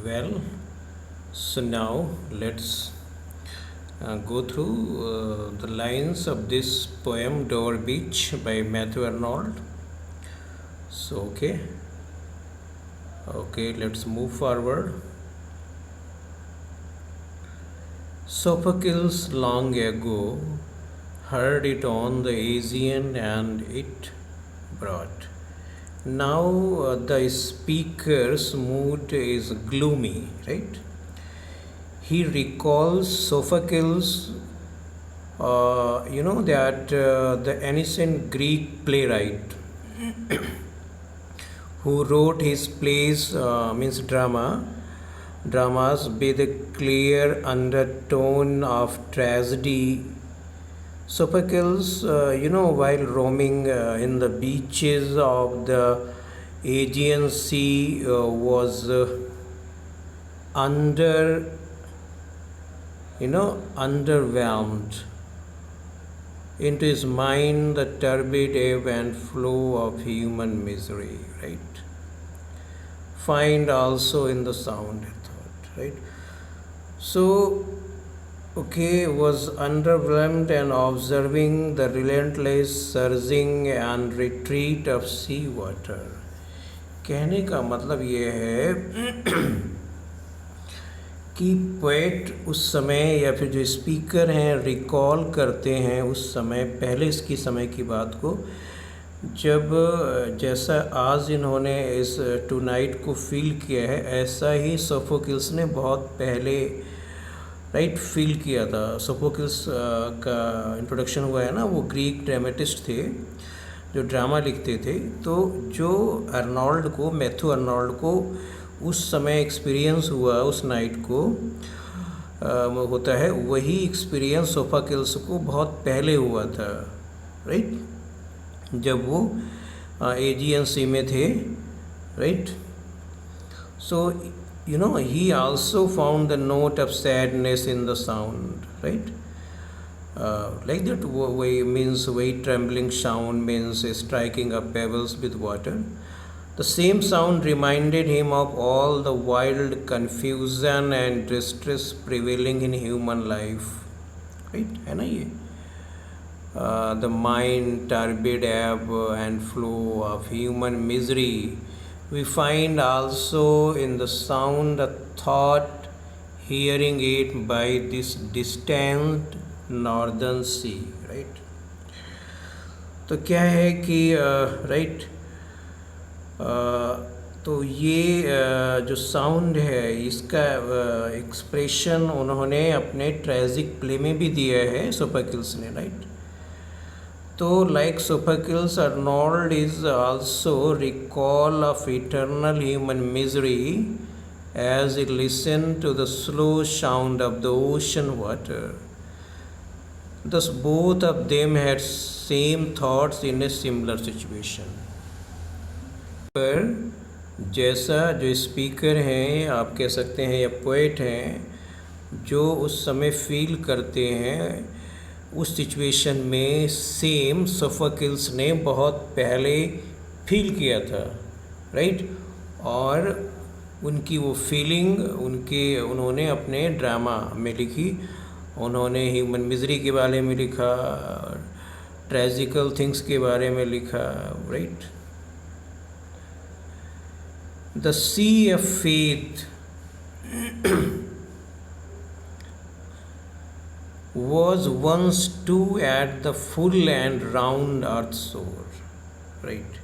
Well, so now let's go through the lines of this poem Dover Beach by Matthew Arnold. So, okay, let's move forward. Sophocles long ago heard it on the Aegean and it brought. Now the speaker's mood is gloomy, right? He recalls Sophocles, the ancient Greek playwright who wrote his plays, means dramas with a clear undertone of tragedy. Sophocles, while roaming in the beaches of the Aegean Sea, was underwhelmed. Into his mind, the turbid ebb and flow of human misery, right? Find also in the sound, I thought, right? So, was underwhelmed and observing the relentless surging and retreat of sea water. कहने का मतलब ये है कि poet उस समय या फिर जो स्पीकर हैं रिकॉल करते हैं उस समय, पहले इसकी समय की बात को, जब जैसा आज इन्होंने इस टू नाइट को फील किया है, ऐसा ही सोफोक्लिस ने बहुत पहले फील किया था। सोफोक्लिस का इंट्रोडक्शन हुआ है ना, वो ग्रीक ड्रामेटिस्ट थे जो ड्रामा लिखते थे। तो जो मैथ्यू अर्नोल्ड को उस समय एक्सपीरियंस हुआ उस नाइट को होता है, वही एक्सपीरियंस सोफोक्लिस को बहुत पहले हुआ था, राइट, जब वो एजियन सी में थे, right. So he also found the note of sadness in the sound, right? Like that way means way trembling sound means striking up pebbles with water. The same sound reminded him of all the wild confusion and distress prevailing in human life, right? है ना ये? The mind, turbid ebb and flow of human misery. We find also in the sound a thought, hearing it by this distant northern sea, right? तो क्या है कि तो ये जो साउंड है इसका एक्सप्रेशन उन्होंने अपने ट्रेजिक प्ले में भी दिया है सोफोक्लिस ने, राइट। तो like Sophocles, Arnold is also recall of eternal human misery as he listened to the slow sound of the ocean water. Thus both of them had same thoughts in a similar situation. पर जैसा जो speaker हैं, आप कह सकते हैं, या poet हैं, जो उस समय फील करते हैं उस सिचुएशन में सेम सोफोक्लिस ने बहुत पहले फील किया था, राइट। और उनकी वो फीलिंग उन्होंने अपने ड्रामा में लिखी। उन्होंने ह्यूमन मिजरी के बारे में लिखा, ट्रेजिकल थिंग्स के बारे में लिखा, right. The sea of faith was once too at the full and round earth shore, right।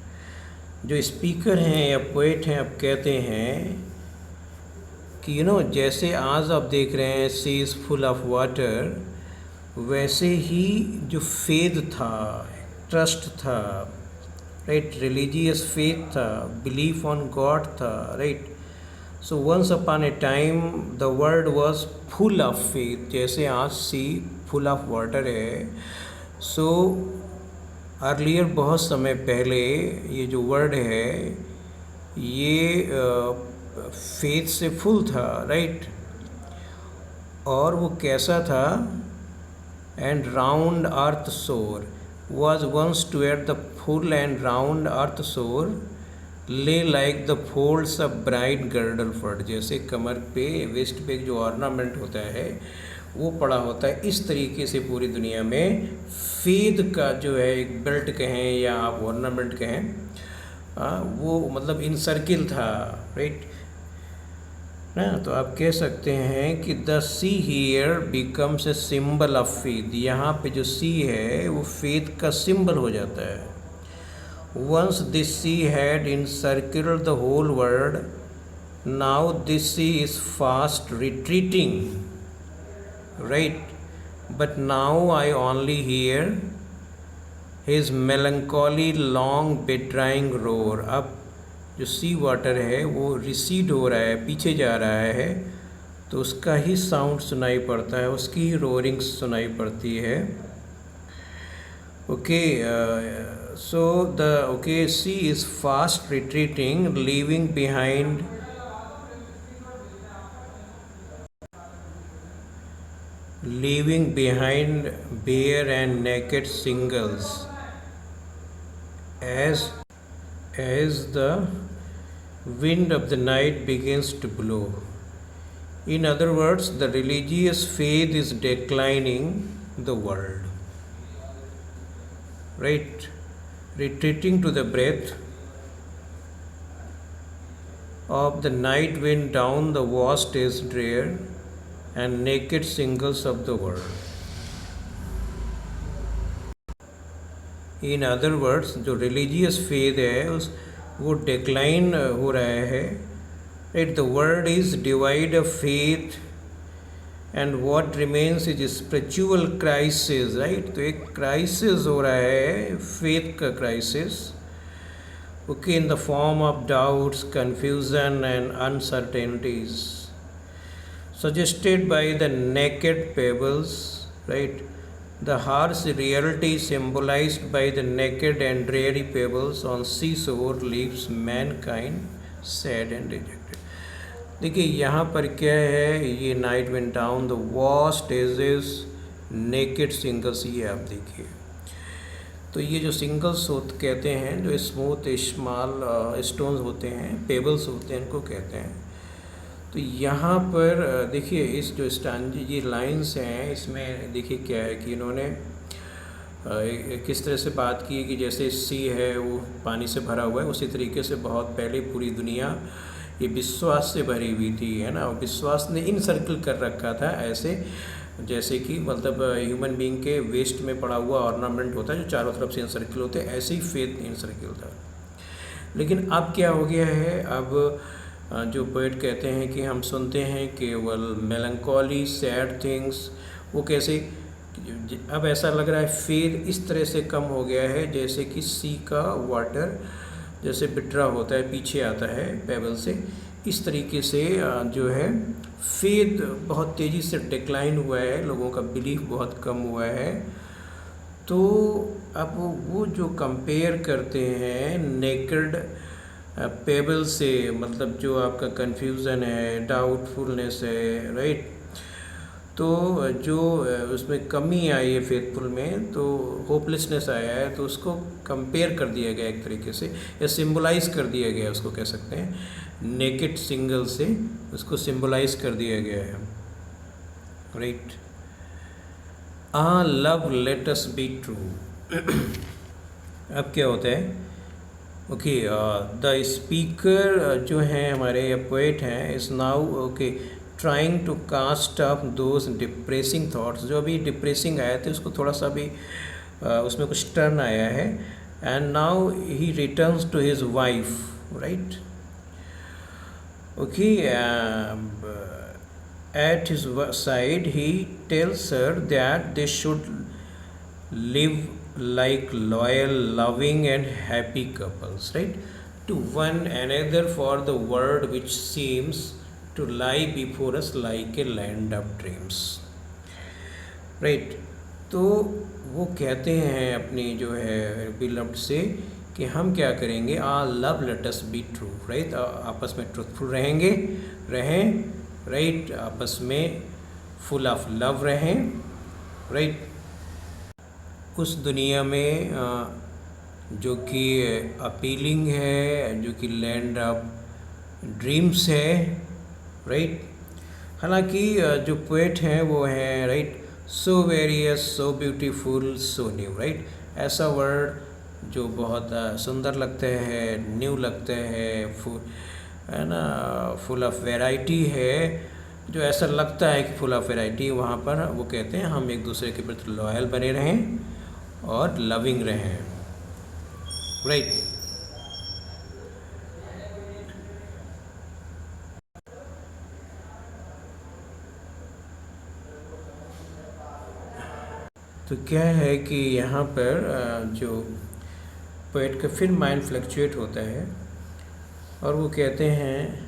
जो स्पीकर हैं या पोएट हैं, आप कहते हैं कि जैसे आज आप देख रहे हैं सी इज़ फुल ऑफ वाटर, वैसे ही जो फेथ था, ट्रस्ट था, राइट, रिलीजियस फेथ था, बिलीफ ऑन गॉड था, right. So once upon a time the world was full of faith, जैसे आज सी full of water है। So earlier बहुत समय पहले ये जो वर्ड है ये फेथ से फुल था, राइट। और वो कैसा था? एंड राउंड अर्थ शोर was once toward the full and round earth shore ले like the folds of bright girdle furled, जैसे कमर पे वेस्ट पे जो ऑर्नामेंट होता है वो पड़ा होता है, इस तरीके से पूरी दुनिया में फेद का जो है एक बेल्ट कहें या आप ऑर्नामेंट कहें, वो मतलब इन सर्किल था, राइट ना। तो आप कह सकते हैं कि the see here becomes a symbol of faith, यहाँ पे जो सी है वो फेथ का सिंबल हो जाता है। Once this sea had encircled the whole world, now this sea is fast retreating, right? But now I only hear his melancholy long betraying roar. अब जो सी वाटर है वो रिसीड हो रहा है, पीछे जा रहा है, तो उसका ही साउंड सुनाई पड़ता है, उसकी ही रोरिंग सुनाई पड़ती है। So the sea is fast retreating, leaving behind bare and naked singles as the wind of the night begins to blow. In other words, the religious faith is declining the world, right? Retreating to the breath of the night wind down the vast drear and naked singles of the world. In other words, जो religious faith है उस वो decline हो रहा है, right? The world is divide of faith and what remains is spiritual crisis, right? तो एक crisis हो रहा है, faith का crisis, in the form of doubts, confusion and uncertainties, suggested by the naked pebbles, right? The harsh reality symbolized by the naked and dreary pebbles on seashore leaves mankind sad and dejected. देखिए यहाँ पर क्या है, ये night went down the vast edges naked shingles, ये आप देखिए। तो ये जो सिंगल्स कहते हैं, जो स्मूथ स्मॉल स्टोन्स होते हैं, पेबल्स होते हैं, इनको कहते हैं। तो यहाँ पर देखिए इस जो स्टांजी ये लाइंस हैं, इसमें देखिए क्या है कि इन्होंने किस तरह से बात की कि जैसे सी है वो पानी से भरा हुआ है, उसी तरीके से बहुत पहले पूरी दुनिया ये विश्वास से भरी हुई थी, है ना। विश्वास ने इनसर्किल कर रखा था, ऐसे जैसे कि मतलब ह्यूमन बीइंग के वेस्ट में पड़ा हुआ ऑर्नामेंट होता है जो चारों तरफ से इनसर्किल होते हैं, ऐसे ही फेथ इनसर्किल था। लेकिन अब क्या हो गया है, अब जो पोएट कहते हैं कि हम सुनते हैं केवल मेलंकॉली सैड थिंग्स, वो कैसे, अब ऐसा लग रहा है फेथ इस तरह से कम हो गया है जैसे कि सी का वाटर जैसे बिटरा होता है, पीछे आता है पेबल से, इस तरीके से जो है फेथ बहुत तेज़ी से डिक्लाइन हुआ है, लोगों का बिलीफ बहुत कम हुआ है। तो अब वो जो कंपेयर करते हैं नेकेड पेबल से, मतलब जो आपका कन्फ्यूज़न है, डाउटफुलनेस है, राइट, तो जो उसमें कमी आई है फेथफुल में, तो होपलेसनेस आया है, तो उसको कंपेयर कर दिया गया एक तरीके से, या सिंबलाइज कर दिया गया, उसको कह सकते हैं नेकेड सिंगल से उसको सिंबलाइज कर दिया गया है, right. Love let us be true. अब क्या होता है, द स्पीकर जो हैं हमारे पोएट हैं इस now trying to cast up those depressing thoughts, जो अभी डिप्रेसिंग आए थे उसको थोड़ा सा भी उसमें कुछ टर्न आया है, and now he returns to his wife, right. At his side he tells her that they should live like loyal, loving and happy couples, right, to one another for the world which seems to lie before us like a land of dreams, right। तो वो कहते हैं अपनी जो है beloved से कि हम क्या करेंगे, love let us be true, right, आपस में ट्रूथफुल रहें, राइट, आपस में फुल ऑफ लव रहें, राइट। उस दुनिया में जो कि अपीलिंग है, जो कि लैंड ऑफ ड्रीम्स है, राइट। हालांकि जो पोएट हैं वो हैं, right, so various, so beautiful, so new, right. ऐसा वर्ड जो बहुत सुंदर लगते हैं, न्यू लगते हैं, फुल है ना, फुल ऑफ वैरायटी है, जो ऐसा लगता है कि फुल ऑफ वैरायटी, वहाँ पर वो कहते हैं हम एक दूसरे के प्रति लॉयल बने रहें और लविंग रहें, राइट। तो क्या है कि यहाँ पर जो पोएट का फिर माइंड फ्लक्चुएट होता है और वो कहते हैं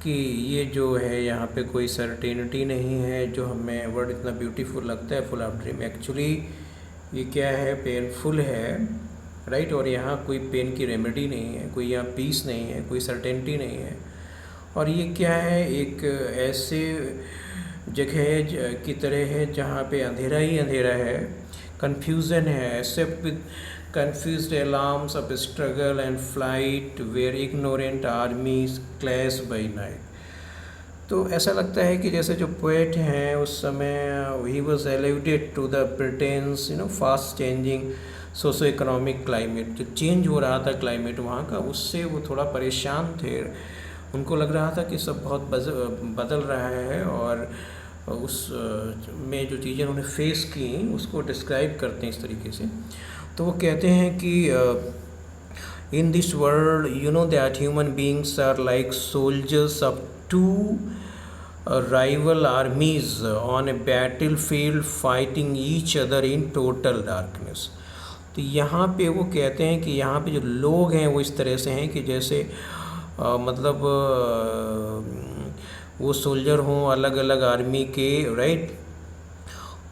कि ये जो है यहाँ पे कोई सर्टेनिटी नहीं है, जो हमें वर्ड इतना ब्यूटीफुल लगता है, फुल ऑफ ड्रीम, एक्चुअली ये क्या है, पेनफुल है, राइट। और यहाँ कोई पेन की रेमेडी नहीं है, कोई यहाँ पीस नहीं है, कोई सर्टेनिटी नहीं है। और ये क्या है, एक ऐसे जगह की तरह है जहाँ पे अंधेरा ही अंधेरा है, कन्फ्यूज़न है, except with confused alarms of struggle and flight where ignorant armies clash by night। तो ऐसा लगता है कि जैसे जो पोएट हैं उस समय he was alluded to the Britain's fast changing socio economic climate, जो चेंज हो रहा था क्लाइमेट वहाँ का, उससे वो थोड़ा परेशान थे। उनको लग रहा था कि सब बहुत बदल रहा है, और उस में जो चीज़ें उन्होंने फेस की उसको डिस्क्राइब करते हैं इस तरीके से। तो वो कहते हैं कि in this world you know that human beings are like soldiers of two rival armies on a battlefield fighting each other in total darkness। तो यहाँ पे वो कहते हैं कि यहाँ पे जो लोग हैं वो इस तरह से हैं कि जैसे मतलब वो सोल्जर हों अलग अलग आर्मी के, राइट,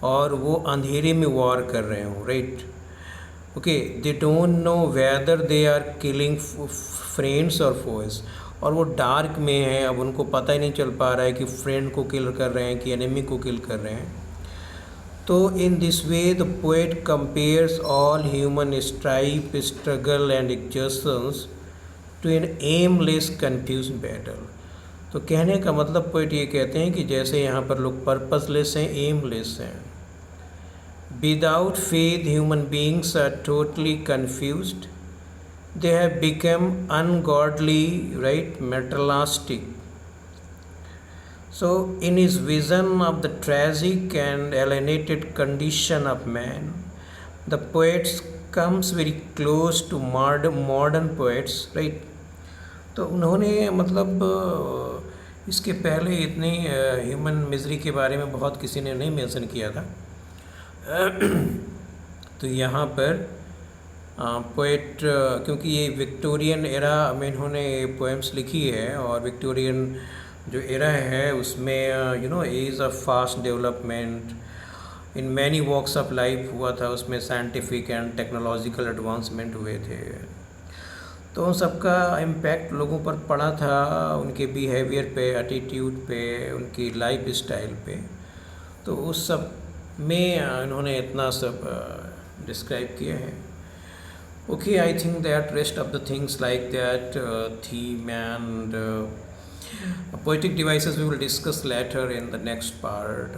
और वो अंधेरे में वॉर कर रहे हों, right. Okay, they don't know whether they are killing friends or foes, और वो डार्क में है, अब उनको पता ही नहीं चल पा रहा है कि फ्रेंड को किल कर रहे हैं कि एनिमी को किल कर रहे हैं। तो in this way the poet compares all human strife, struggle and exertions to an aimless confused battle. तो कहने का मतलब पोएट ये कहते हैं कि जैसे यहाँ पर लोग पर्पसलेस हैं, एमलेस हैं। Without faith, human beings are totally confused. They have become ungodly, right, materialistic. So, in his vision of the tragic and alienated condition of man, the poet comes very close to modern poets, right? तो उन्होंने मतलब इसके पहले इतनी human misery के बारे में बहुत किसी ने नहीं मेंशन किया था। तो यहाँ पर पोएट, क्योंकि ये विक्टोरियन एरा में इन्होंने पोएम्स लिखी है, और विक्टोरियन जो एरा है उसमें age of fast development in many walks of life हुआ था, उसमें साइंटिफिक एंड टेक्नोलॉजिकल एडवांसमेंट हुए थे। तो उन सबका इम्पैक्ट लोगों पर पड़ा था, उनके बिहेवियर पे, एटीट्यूड पे, उनकी लाइफ स्टाइल पे। तो उस सब में इन्होंने इतना सब डिस्क्राइब किया है। Okay, I think that rest of the things like that theme and poetic devices we will discuss later in the next part.